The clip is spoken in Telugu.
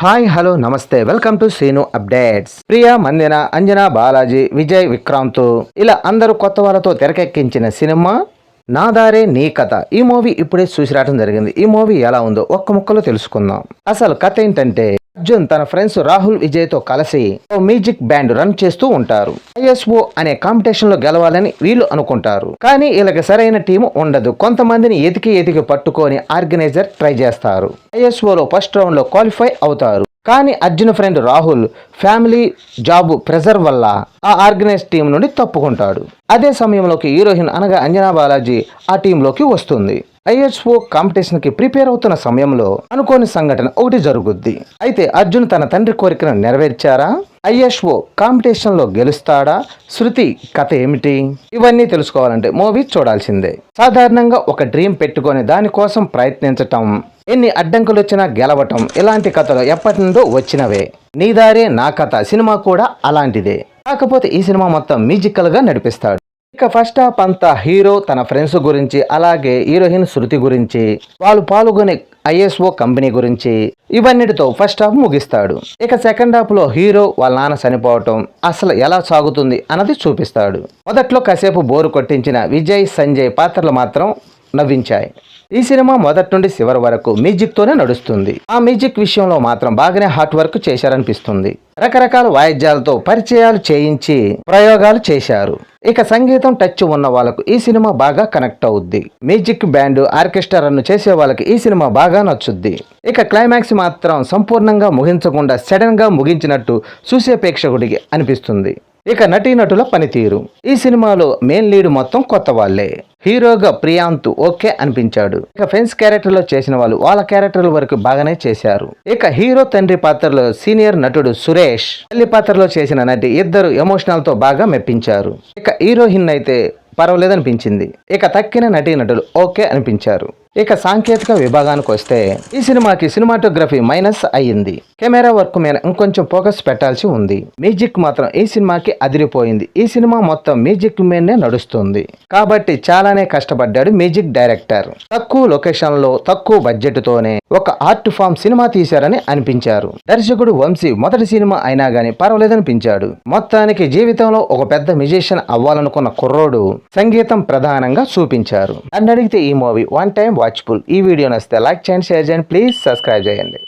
హాయ్ హలో నమస్తే welcome to Srinu updates. Priya Mandina, Anjana Balaji, Vijay Vikrant ఇలా అందరూ కొత్త వాళ్ళతో తెరకెక్కించిన సినిమా నాదారే నీ కథ. ఈ మూవీ ఇప్పుడే చూసి రావడం జరిగింది. ఈ మూవీ ఎలా ఉందో ఒక్క ముక్కలో తెలుసుకుందాం. అసలు కథ ఏంటంటే, అర్జున్ తన ఫ్రెండ్స్ రాహుల్, విజయ్ తో కలిసి ఓ మ్యూజిక్ బ్యాండ్ రన్ చేస్తూ ఉంటారు. ఐఎస్ఓ అనే కాంపిటీషన్ లో గెలవాలని వీళ్ళు అనుకుంటారు. కానీ వీళ్ళకి సరైన టీం ఉండదు. కొంతమందిని ఎతికి పట్టుకొని ఆర్గనైజర్ ట్రై చేస్తారు. ఐఎస్ఓలో ఫస్ట్ రౌండ్ లో క్వాలిఫై అవుతారు. కానీ Arjun friend Rahul family job pressure వల్ల ఆ ఆర్గనైజ్ టీం నుండి తప్పుకుంటాడు. అదే సమయంలోకి హీరోయిన్ అనగా అంజనా బాలాజీ ఆ టీంలోకి వస్తుంది. ఐఎస్ఓ కాంపిటీషన్ కి ప్రిపేర్ అవుతున్న సమయంలో అనుకోని సంఘటన ఒకటి జరుగుద్ది. అయితే అర్జున్ తన తండ్రి కోరికను నెరవేర్చారా? ఐఎస్ఓ కాంపిటీషన్ లో గెలుస్తాడా? శృతి కథ ఏమిటి? ఇవన్నీ తెలుసుకోవాలంటే మూవీ చూడాల్సిందే. సాధారణంగా ఒక డ్రీమ్ పెట్టుకొని దానికోసం ప్రయత్నించటం, ఎన్ని అడ్డంకులు వచ్చినా గెలవటం, ఇలాంటి కథలు ఎప్పటి నుండో వచ్చినవే. నీదారే నా కథ సినిమా కూడా అలాంటిదే. కాకపోతే ఈ సినిమా మొత్తం మ్యూజికల్ గా నడిపిస్తాడు. ఇక ఫస్ట్ హాఫ్ అంతా హీరో తన ఫ్రెండ్స్ గురించి, అలాగే హీరోయిన్ శృతి గురించి, వాళ్ళు పాల్గొనే ఐఎస్ఓ కంపెనీ గురించి, ఇవన్నిటితో ఫస్ట్ హాఫ్ ముగిస్తాడు. ఇక సెకండ్ హాఫ్ లో హీరో వాళ్ళ నాన్న చనిపోవటం అసలు ఎలా సాగుతుంది అన్నది చూపిస్తాడు. మొదట్లో కాసేపు బోరు కొట్టించిన విజయ్, సంజయ్ పాత్రలు మాత్రం నవ్వించాయి. ఈ సినిమా మొదటి నుండి చివరి వరకు మ్యూజిక్ తోనే నడుస్తుంది. ఆ మ్యూజిక్ విషయంలో మాత్రం బాగానే హార్డ్ వర్క్ చేశారనిపిస్తుంది. రకరకాల వాయిద్యాలతో పరిచయాలు చేయించి ప్రయోగాలు చేశారు. ఇక సంగీతం టచ్ ఉన్న వాళ్ళకు ఈ సినిమా బాగా కనెక్ట్ అవుద్ది. మ్యూజిక్ బ్యాండ్, ఆర్కెస్ట్రా రన్ చేసే వాళ్ళకి ఈ సినిమా బాగా నచ్చుద్ది. ఇక క్లైమాక్స్ మాత్రం సంపూర్ణంగా ముగించకుండా సడన్ గా ముగించినట్టు చూసే ప్రేక్షకుడికి అనిపిస్తుంది. ఇక నటీనటుల పనితీరు, ఈ సినిమాలో మెయిన్ లీడ్ మొత్తం కొత్త వాళ్లే. హీరోగా ప్రియాంత్ ఓకే అనిపించాడు. ఇక ఫ్రెండ్స్ క్యారెక్టర్ లో చేసిన వాళ్ళు వాళ్ళ క్యారెక్టర్ల వరకు బాగానే చేశారు. ఇక హీరో తండ్రి పాత్రలో సీనియర్ నటుడు సురేష్, తల్లి పాత్రలో చేసిన నటి ఇద్దరు ఎమోషనల్ తో బాగా మెప్పించారు. ఇక హీరోయిన్ అయితే పర్వాలేదనిపించింది. ఇక తక్కిన నటీనటులు ఓకే అనిపించారు. ఇక సాంకేతిక విభాగానికి వస్తే ఈ సినిమాకి సినిమాటోగ్రఫీ మైనస్ అయ్యింది. కెమెరా వర్క్ మీద ఇంకొంచెం ఫోకస్ పెట్టాల్సి ఉంది. మ్యూజిక్ మాత్రం ఈ సినిమాకి అదిరిపోయింది. ఈ సినిమా మొత్తం మ్యూజిక్ మీదనే నడుస్తుంది కాబట్టి చాలానే కష్టపడ్డాడు మ్యూజిక్ డైరెక్టర్. తక్కువ లొకేషన్ లో తక్కువ బడ్జెట్ తోనే ఒక ఆర్ట్ ఫామ్ సినిమా తీశారని అనిపించారు. దర్శకుడు వంశీ మొదటి సినిమా అయినా గానీ పర్వాలేదనిపించాడు. మొత్తానికి జీవితంలో ఒక పెద్ద మ్యూజిషియన్ అవ్వాలనుకున్న కుర్రోడు సంగీతం ప్రధానంగా చూపించారు. నన్ను అడిగితే ఈ మూవీ వన్ టైం వాచ్ఫుల్. ఈ వీడియో నచ్చితే లైక్ చేయండి, షేర్ చేయండి, ప్లీజ్ సబ్స్క్రైబ్ చేయండి.